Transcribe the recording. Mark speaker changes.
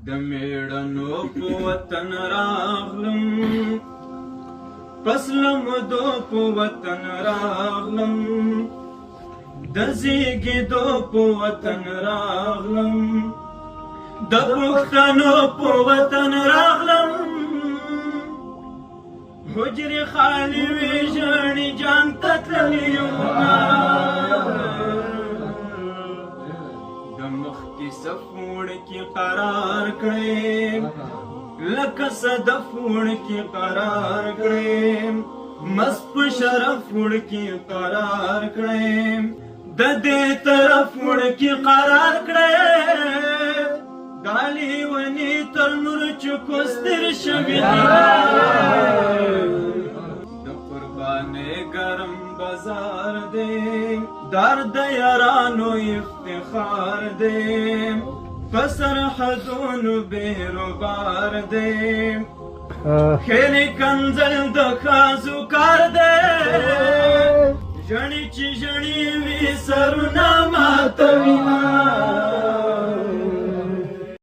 Speaker 1: د میړنو په وطن راغلم پسلم دو په وطن راغلم د زیږېدو په وطن راغلم د پښتنو په وطن راغلم حجرې خالي وې ژړې جان ته تللي یمه د مخکې صف وړکې قرار کړې لکه صدف وړکې قرار کړې مست په شرف وړکې قرار کړې د دې طرف وړکې قرار کړې دالی ونی تر مرچو کوستر شوی د قربانې ګرم بازار دی درد یارانو افتخار دی پسر حدونو بیروبار دی خیلی کنزل د خازو کار دی ژړی چې ژړی وي سرونه